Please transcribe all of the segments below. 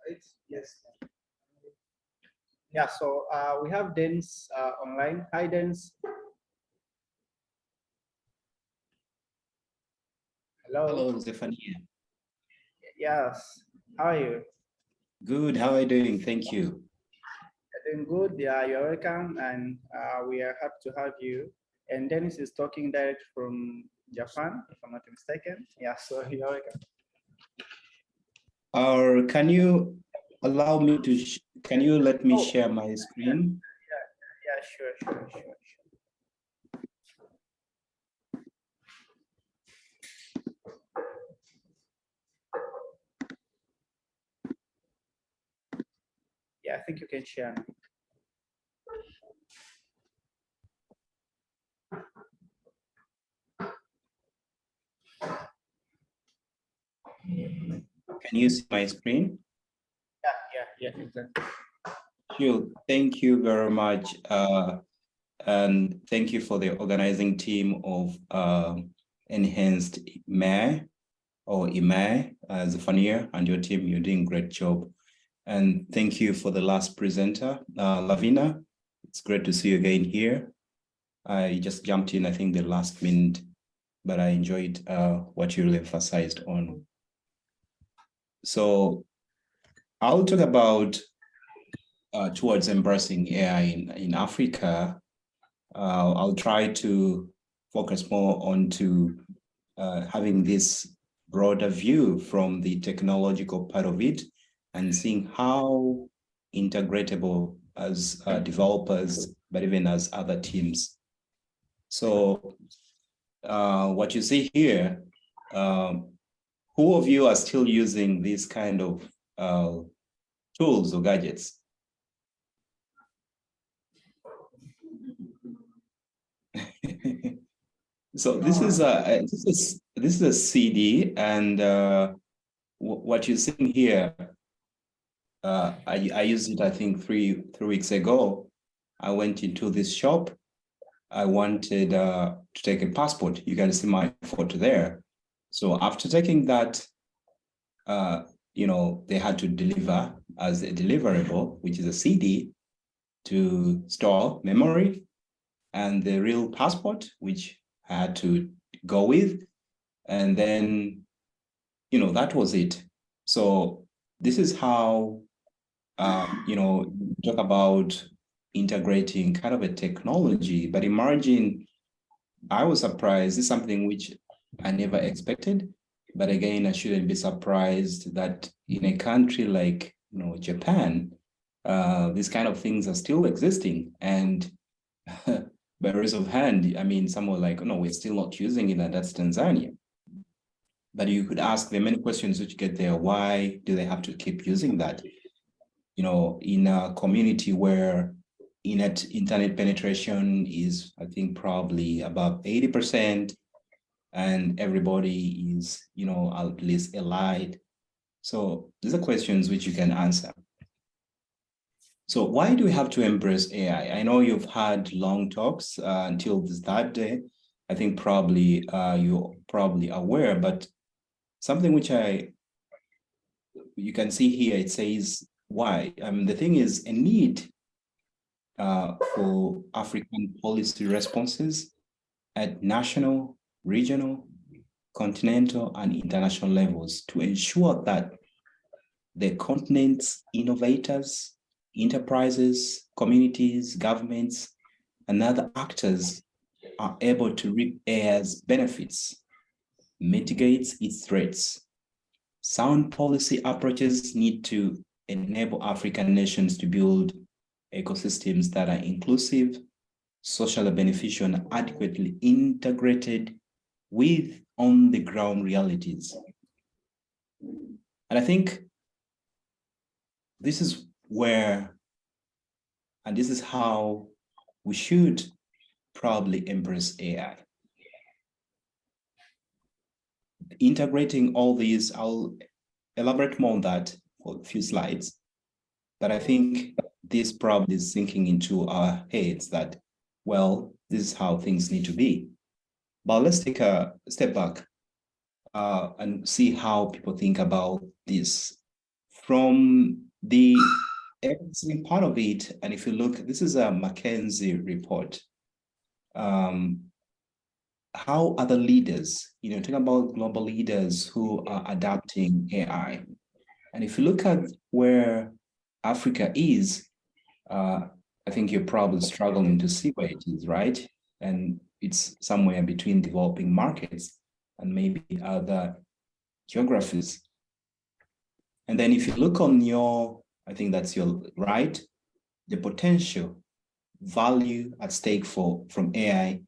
right? Yes. Yeah, so we have Denis online. Hi, Denis. Hello. Hello, Zephania. Yes. How are you? Good. How are you doing? Thank you. Doing good. Yeah, you're welcome, and we are happy to have you. And Dennis is talking direct from Japan, if I'm not mistaken. Yeah, so you're welcome. Or can you allow me to, can you let me Oh, share my screen? yeah, sure. Yeah, I think you can share. Can you see my screen? Yeah, exactly. Sure. Thank you very much. And thank you for the organizing team of Enhanced Emaicon or Emaicon, Zephania, and your team. You're doing a great job. And thank you for the last presenter, Lavina. It's great to see you again here. I just jumped in, I think, the last minute, but I enjoyed what you really emphasized on. So I'll talk about towards embracing AI in Africa. I'll try to focus more on to having this broader view from the technological part of it and seeing how integratable as developers, but even as other teams. So what you see here, who of you are still using these kind of tools or gadgets? So this is a CD, and what you're seeing here, I used it, I think, three weeks ago. I went into this shop. I wanted to take a passport. You can see my photo there. So after taking that, they had to deliver as a deliverable, which is a CD, to store memory, and the real passport, which I had to go with. And then, that was it. So this is how, talk about integrating kind of a technology, but imagine, I was surprised. This is something which I never expected. But again, I shouldn't be surprised that in a country like, Japan, these kind of things are still existing. And by raise of hand, I mean, some were like, no, we're still not using it, and that's Tanzania. But you could ask them many questions which get there. Why do they have to keep using that? In a community where internet penetration is, I think, probably about 80%, and everybody is, at least allied. So these are questions which you can answer. So why do we have to embrace AI? I know you've had long talks until this that day. I think probably you're probably aware, but something which you can see here, it says why. The thing is a need for African policy responses at national, regional, continental, and international levels to ensure that the continent's innovators, enterprises, communities, governments, and other actors are able to reap AI's benefits, mitigates its threats. Sound policy approaches need to enable African nations to build ecosystems that are inclusive, socially beneficial, and adequately integrated with on-the-ground realities. And I think this is where, and this is how we should probably embrace AI. Integrating all these, I'll elaborate more on that for a few slides, but I think this probably is sinking into our heads that, well, this is how things need to be. But let's take a step back and see how people think about this from the excellent part of it, and if you look, this is a McKinsey report. How other leaders, talking about global leaders who are adapting AI. And if you look at where Africa is, I think you're probably struggling to see where it is, right? And it's somewhere between developing markets and maybe other geographies. And then if you look on I think that's your right, the potential value at stake from AI,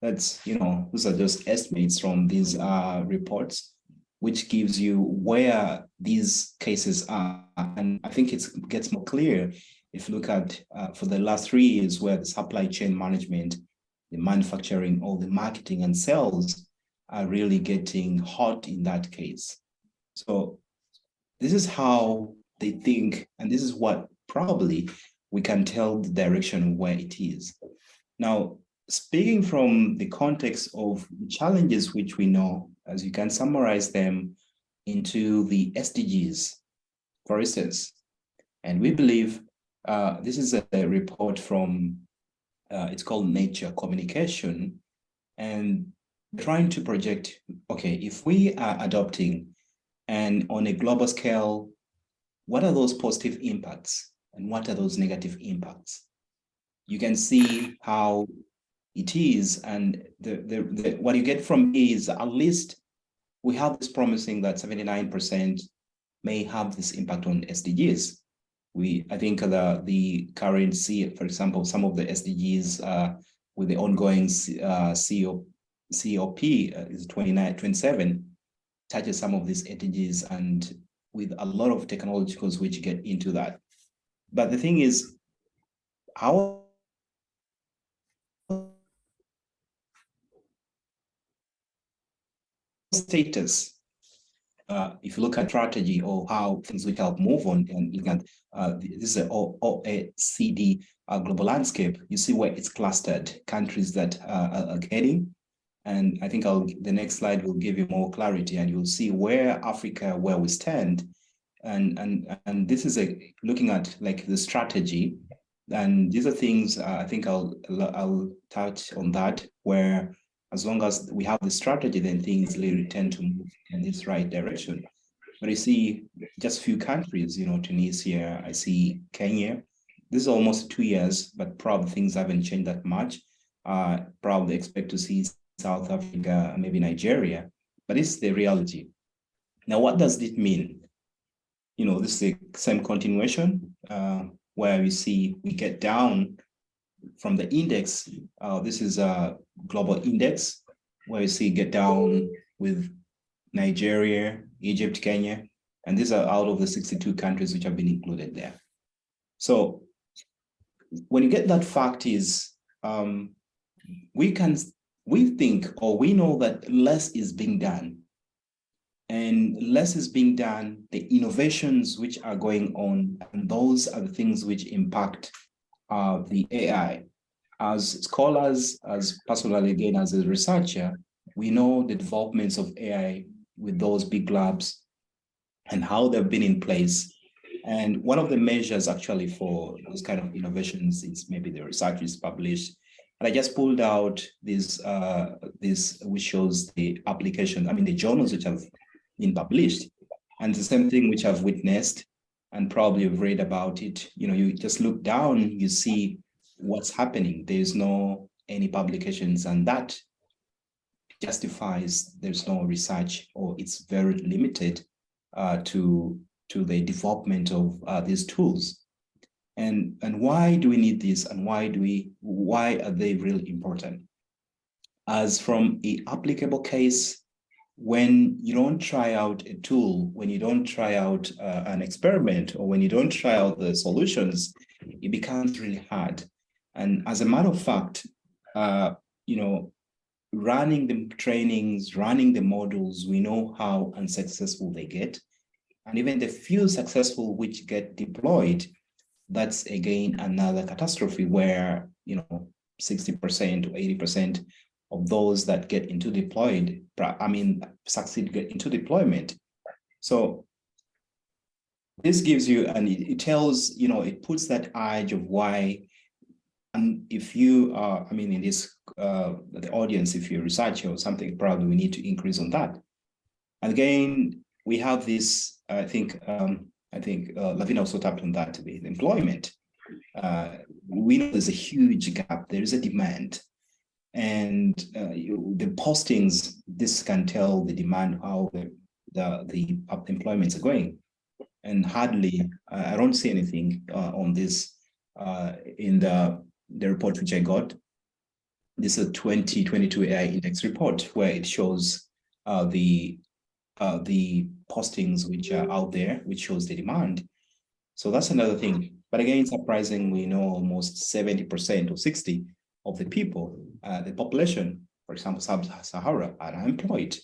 that's, those are just estimates from these reports, which gives you where these cases are. And I think it gets more clear if you look at for the last 3 years where the supply chain management, the manufacturing, all the marketing and sales are really getting hot in that case. So this is how they think, and this is what probably we can tell the direction where it is. Now, speaking from the context of the challenges which we know, as you can summarize them into the SDGs, for instance, and we believe this is a report from, it's called Nature Communication, and trying to project, okay, if we are adopting and on a global scale, what are those positive impacts and what are those negative impacts? You can see how it is, and what you get from is at least we have this promising that 79% may have this impact on SDGs. I think the current for example, some of the SDGs with the ongoing COP is 27 touches some of these SDGs, and with a lot of technologicals which get into that. But the thing is, our status, if you look at strategy or how things will help move on, and look at this is an OECD global landscape, you see where it's clustered, countries that are getting. And I think the next slide will give you more clarity, and you'll see where Africa, where we stand. And this is looking at like the strategy. And these are things I think I'll touch on that, where as long as we have the strategy, then things really tend to move in this right direction. But you see just few countries, Tunisia, I see Kenya. This is almost 2 years, but probably things haven't changed that much. Probably expect to see South Africa, maybe Nigeria, but it's the reality. Now, what does this mean? This is the same continuation where we get down from the index. This is a global index where you see get down with Nigeria, Egypt, Kenya, and these are out of the 62 countries which have been included there. So when you get that fact is, we think, or we know that less is being done, and less is being done, the innovations which are going on, and those are the things which impact the AI. As scholars, as personally again, as a researcher, we know the developments of AI with those big labs and how they've been in place. And one of the measures actually for those kind of innovations is maybe the research is published. And I just pulled out this which shows the application, the journals which have been published. And the same thing which I've witnessed and probably have read about it. You just look down, you see what's happening. There's no any publications, and that justifies there's no research, or it's very limited to the development of these tools. And why do we need this, and why are they really important? As from an applicable case, when you don't try out a tool, when you don't try out an experiment, or when you don't try out the solutions, it becomes really hard. And as a matter of fact, running the trainings, running the models, we know how unsuccessful they get. And even the few successful which get deployed, that's again another catastrophe where 60% or 80% of those that get into succeed get into deployment. So this gives you, and it tells, it puts that edge of why. And if you are, I mean, in this, the audience, if you're a researcher or something, probably we need to increase on that. And again, we have this, I think Lavina also tapped on that, with employment. We know there's a huge gap, there is a demand. And the postings, this can tell the demand, how the employments are going. And hardly, I don't see anything on this in the report which I got. This is a 2022 AI index report where it shows the postings which are out there, which shows the demand. So that's another thing. But again, surprising, we know almost 70% or 60% of the people, the population, for example, Sub-Sahara, are unemployed.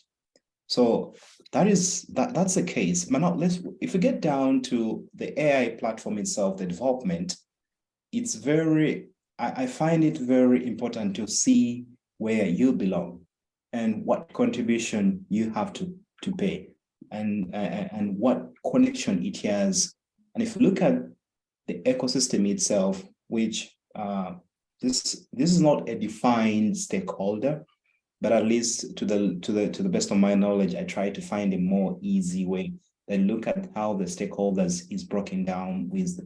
So that's the case. But now if we get down to the AI platform itself, the development, it's I find it very important to see where you belong and what contribution you have to pay, and what connection it has. And if you look at the ecosystem itself, which this is not a defined stakeholder, but at least to the best of my knowledge, I try to find a more easy way and look at how the stakeholders is broken down with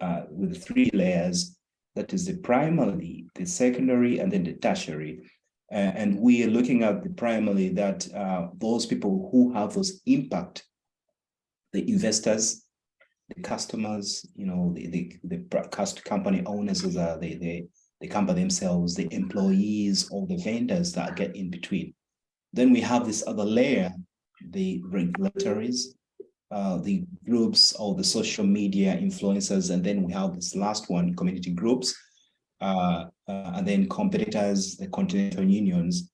3 layers. That is the primary, the secondary, and then the tertiary. And we are looking at the primary, that those people who have those impact, the investors, the customers, the company owners, the company themselves, the employees, or the vendors that get in between. Then we have this other layer, the regulatories, the groups, or the social media influencers, and then we have this last one, community groups, and then competitors, the continental unions.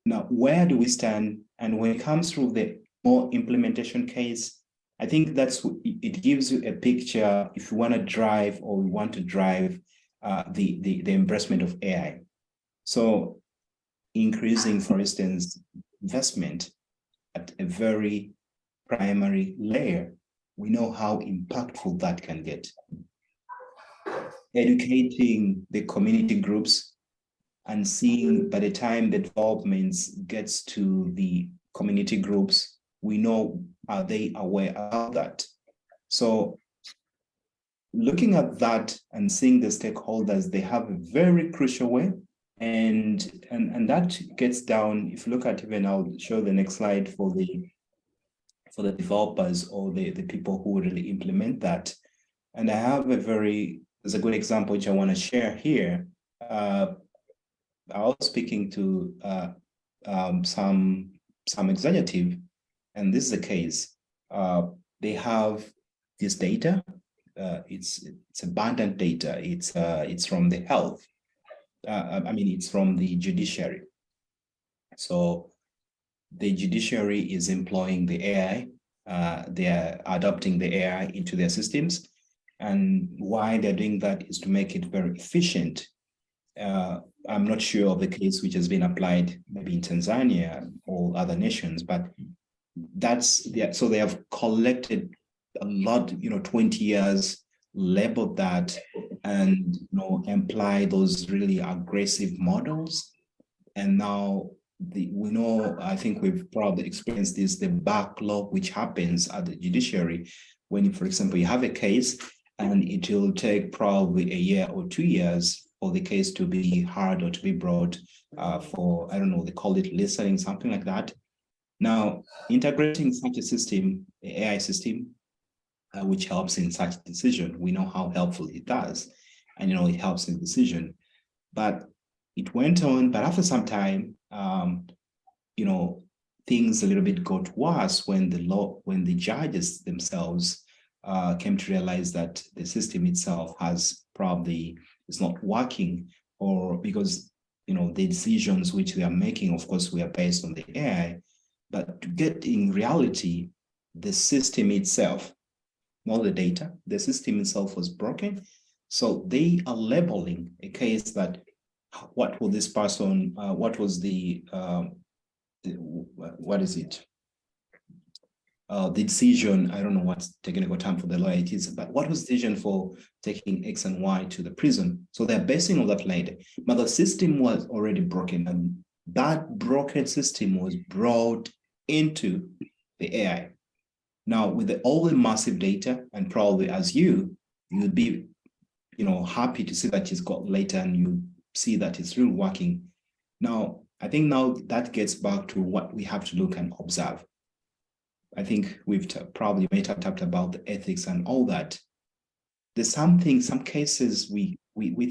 Now, where do we stand? And when it comes through the more implementation case, I think it gives you a picture if you want to drive, or we want to drive the embracement of AI. So increasing, for instance, investment at a very primary layer, we know how impactful that can get. Educating the community groups and seeing, by the time the developments gets to the community groups, we know, are they aware of that? So looking at that and seeing the stakeholders, they have a very crucial way. And that gets down, if you look at, even I'll show the next slide for the developers, or the people who really implement that. And I have there's a good example which I want to share here. I was speaking to some executive, and this is the case. They have this data. It's abundant data. It's from the health. It's from the judiciary. So the judiciary is employing the AI. They are adopting the AI into their systems. And why they're doing that is to make it very efficient. I'm not sure of the case which has been applied maybe in Tanzania or other nations, but so they have collected a lot, 20 years, labeled that, and apply those really aggressive models. And now we know, I think we've probably experienced this, the backlog which happens at the judiciary when, for example, you have a case and it will take probably a year or 2 years for the case to be heard or to be brought for, I don't know, they call it listening, something like that. Now, integrating such a system, the AI system, which helps in such decision, we know how helpful it does, and it helps in decision. But it went on, but after some time, things a little bit got worse when the judges themselves came to realize that the system itself is not working, or because the decisions which they are making, of course, were based on the AI, but to get in reality, the system itself, not the data, the system itself was broken. So they are labeling a case that, what will this person, what was what is it? the decision, I don't know what's technical term for the lawyer it is, but what was the decision for taking X and Y to the prison? So they're basing on that later. But the system was already broken, and that broken system was brought into the AI. Now, with all the massive data, and probably as you'd be, happy to see that it's got later and you see that it's really working. Now, I think now that gets back to what we have to look and observe. I think we've probably talked about the ethics and all that. There's some cases we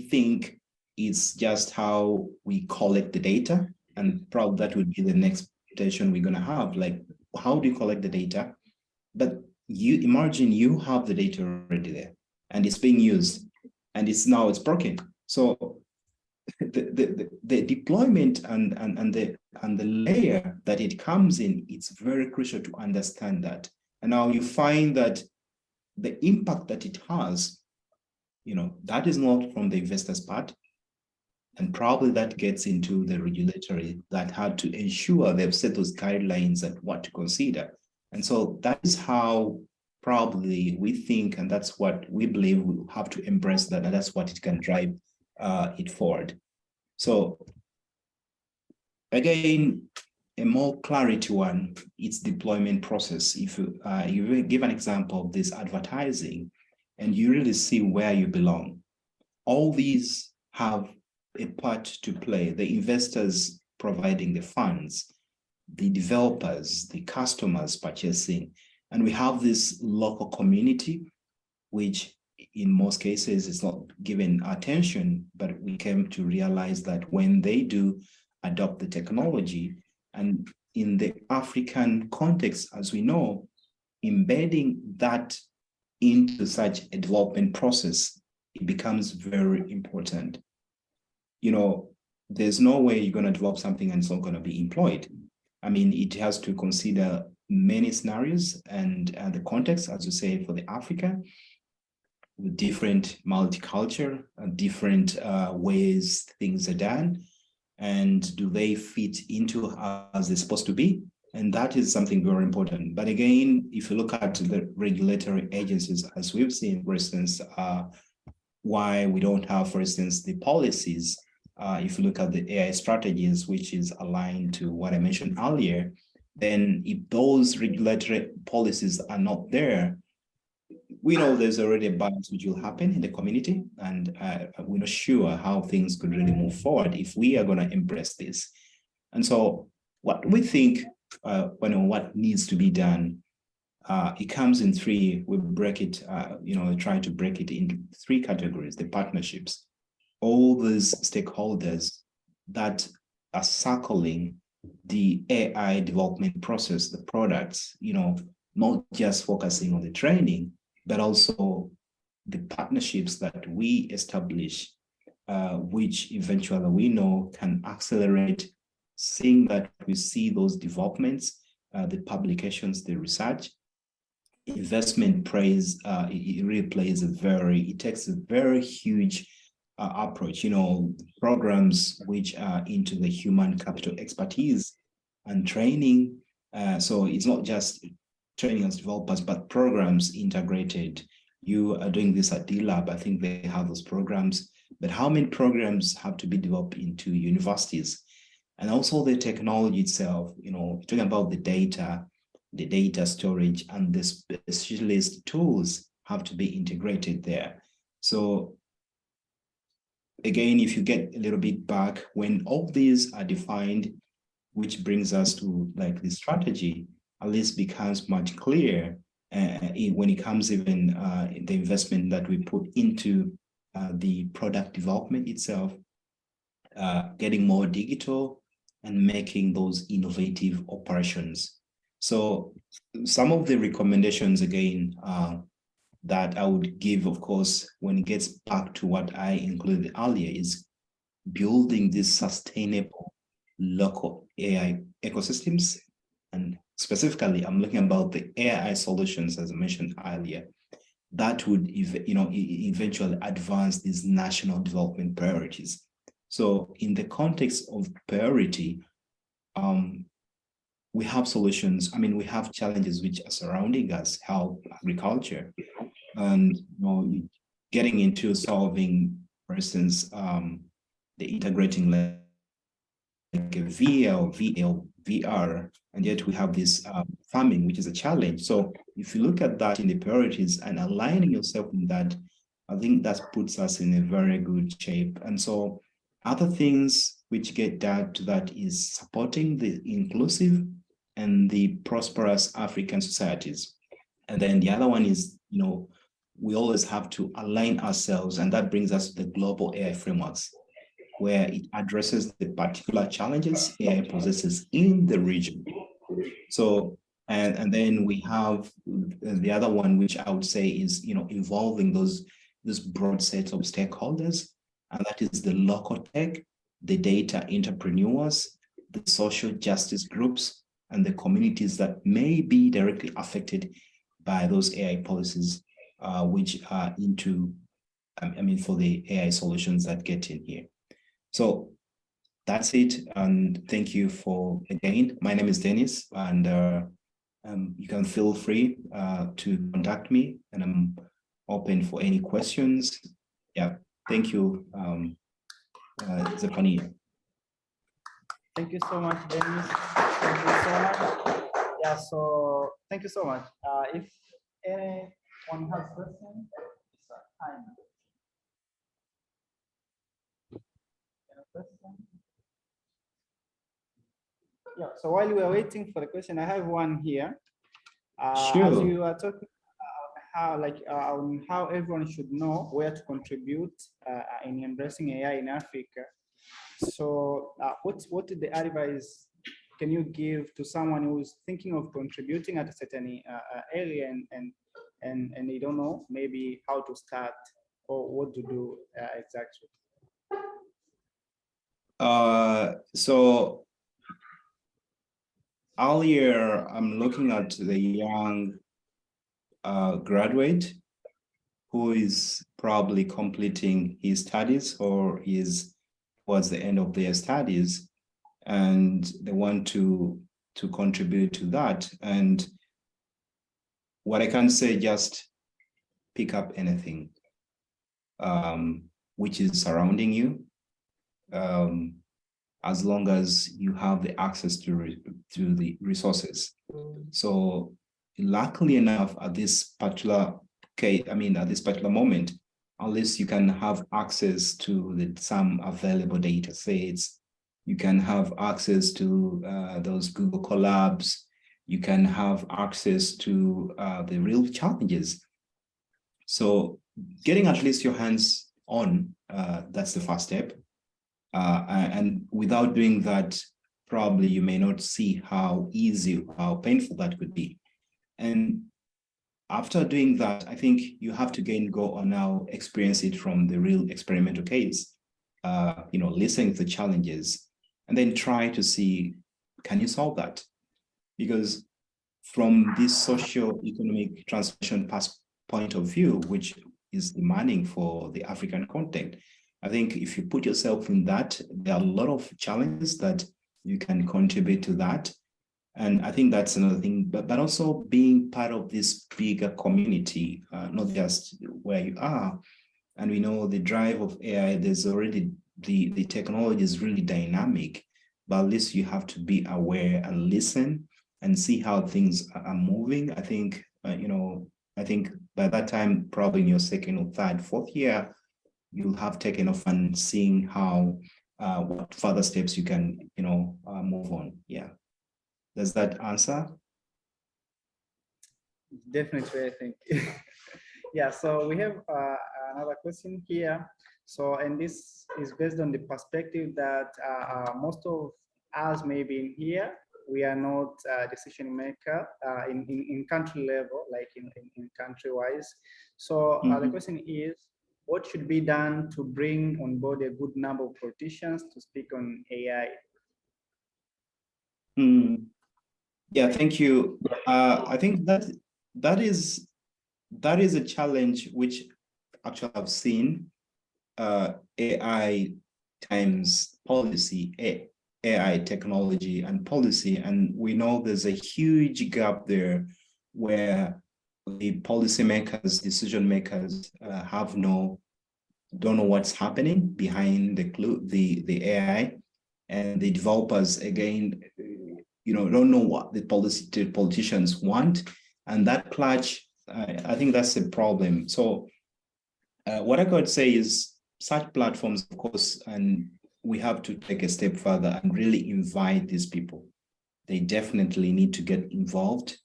think it's just how we collect the data, and probably that would be the next presentation we're going to have. Like, how do you collect the data? But you imagine you have the data already there, and it's being used, and it's broken. So the deployment and the layer that it comes in, it's very crucial to understand that. And now you find that the impact that it has, that is not from the investor's part. And probably that gets into the regulatory that had to ensure they've set those guidelines and what to consider. And so that is how probably we think, and that's what we believe we have to embrace that, and that's what it can drive it forward. So again, a more clarity one, it's deployment process. If you give an example of this advertising, and you really see where you belong, all these have a part to play. The investors providing the funds, the developers, the customers purchasing, and we have this local community, which in most cases is not given attention, but we came to realize that when they do adopt the technology, and in the African context, as we know, embedding that into such a development process, it becomes very important. There's no way you're going to develop something and it's not going to be employed. I mean, it has to consider many scenarios and the context, as you say, for the Africa, with different multicultural, different ways things are done, and do they fit into as they're supposed to be? And that is something very important. But again, if you look at the regulatory agencies, as we've seen, for instance, why we don't have, for instance, the policies, if you look at the AI strategies, which is aligned to what I mentioned earlier, then if those regulatory policies are not there, we know there's already a balance which will happen in the community, and we're not sure how things could really move forward if we are going to embrace this. And so what we think, what needs to be done, it comes in three. We break it, try to break it into three categories: the partnerships, all these stakeholders that are circling the AI development process, the products, not just focusing on the training, but also the partnerships that we establish, which eventually we know can accelerate, seeing that we see those developments, the publications, the research. Investment plays, it really plays it takes a very huge approach, programs which are into the human capital expertise and training. So it's not just training as developers, but programs integrated. You are doing this at D-Lab. I think they have those programs, but how many programs have to be developed into universities? And also the technology itself, talking about the data storage and the specialist tools have to be integrated there. So again, if you get a little bit back, when all these are defined, which brings us to like the strategy, at least becomes much clearer when it comes even the investment that we put into the product development itself, getting more digital and making those innovative operations. So some of the recommendations again that I would give, of course, when it gets back to what I included earlier, is building these sustainable local AI ecosystems. And specifically, I'm looking about the AI solutions, as I mentioned earlier, that would eventually advance these national development priorities. So in the context of priority, we have solutions. I mean, we have challenges which are surrounding us, health, agriculture, and getting into solving, for instance, the integrating like a VL, VL, VR, and yet we have this farming, which is a challenge. So if you look at that in the priorities and aligning yourself in that, I think that puts us in a very good shape. And so other things which get down to that is supporting the inclusive and the prosperous African societies. And then the other one is, we always have to align ourselves, and that brings us to the global AI frameworks, where it addresses the particular challenges AI possesses in the region. So, and then we have the other one, which I would say is, involving this broad set of stakeholders, and that is the local tech, the data entrepreneurs, the social justice groups, and the communities that may be directly affected by those AI policies, which are into, for the AI solutions that get in here. So that's it. And thank you for, again, my name is Denis, and you can feel free to contact me, and I'm open for any questions. Yeah, thank you, Zephania. Thank you so much, Denis. Thank you so much. Yeah, so thank you so much. If anyone has questions, it's time. Yeah, so while we are waiting for the question, I have one here. Sure. As you are talking how everyone should know where to contribute in embracing AI in Africa. So what the advice can you give to someone who's thinking of contributing at a certain area and they don't know maybe how to start or what to do exactly? So earlier, I'm looking at the young graduate who is probably completing his studies or is towards the end of their studies, and they want to contribute to that. And what I can say, just pick up anything which is surrounding you, as long as you have the access to the resources. So luckily enough, at this particular case, at this particular moment, unless you can have access to some available data sets, you can have access to those Google Colabs, you can have access to the real challenges. So getting at least your hands on, that's the first step. And without doing that, probably you may not see how easy, how painful that could be. And after doing that, I think you have to again go on now, experience it from the real experimental case, listening to the challenges, and then try to see, can you solve that? Because from this socio-economic transformation point of view, which is demanding for the African context, I think if you put yourself in that, there are a lot of challenges that you can contribute to that. And I think that's another thing, but also being part of this bigger community, not just where you are. And we know the drive of AI, there's already, the technology is really dynamic, but at least you have to be aware and listen and see how things are moving. I think, I think by that time, probably in your second or third, fourth year, you'll have taken off and seeing how, what further steps you can, move on. Yeah. Does that answer? Definitely, I think. Yeah, so we have another question here. So, and this is based on the perspective that most of us maybe in here, we are not decision maker in country level, like in country wise. So the question is, what should be done to bring on board a good number of politicians to speak on AI? Yeah, thank you. I think that is a challenge which actually I've seen AI times policy, AI technology and policy. And we know there's a huge gap there where the policymakers, decision makers don't know what's happening behind the AI, and the developers again, don't know what the politicians want, and that clash. I think that's the problem. So, what I could say is such platforms, of course, and we have to take a step further and really invite these people. They definitely need to get involved.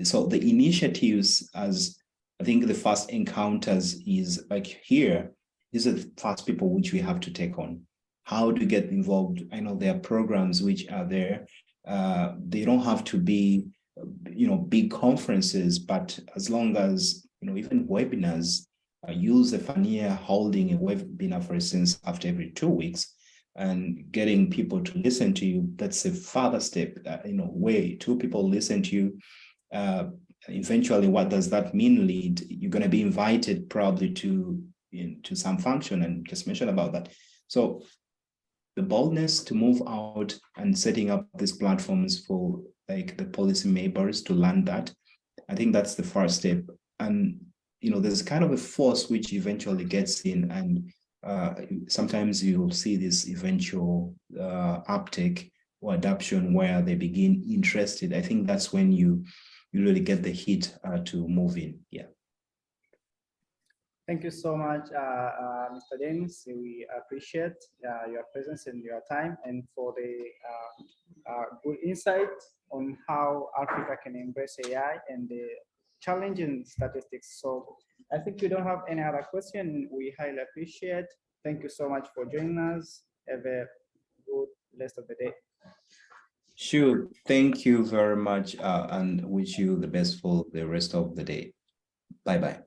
So the initiatives, as I think the first encounters is like here, these are the first people which we have to take on. How to get involved. I know there are programs which are there. They don't have to be, big conferences, but as long as, even webinars, use the Fania holding a webinar, for instance, after every 2 weeks, and getting people to listen to you, that's a further step, way 2 people listen to you. Eventually, what does that mean? You're going to be invited probably to some function, and just mention about that. So the boldness to move out and setting up these platforms for like the policy makers to learn that, I think that's the first step. And there's kind of a force which eventually gets in, and sometimes you'll see this eventual uptake or adoption where they begin interested. I think that's when you really get the hit to move in. Yeah. Thank you so much, Mr. Denis. We appreciate your presence and your time, and for the good insight on how Africa can embrace AI and the challenging statistics. So I think we don't have any other question. We highly appreciate. Thank you so much for joining us. Have a good rest of the day. Sure. Thank you very much, and wish you the best for the rest of the day. Bye-bye.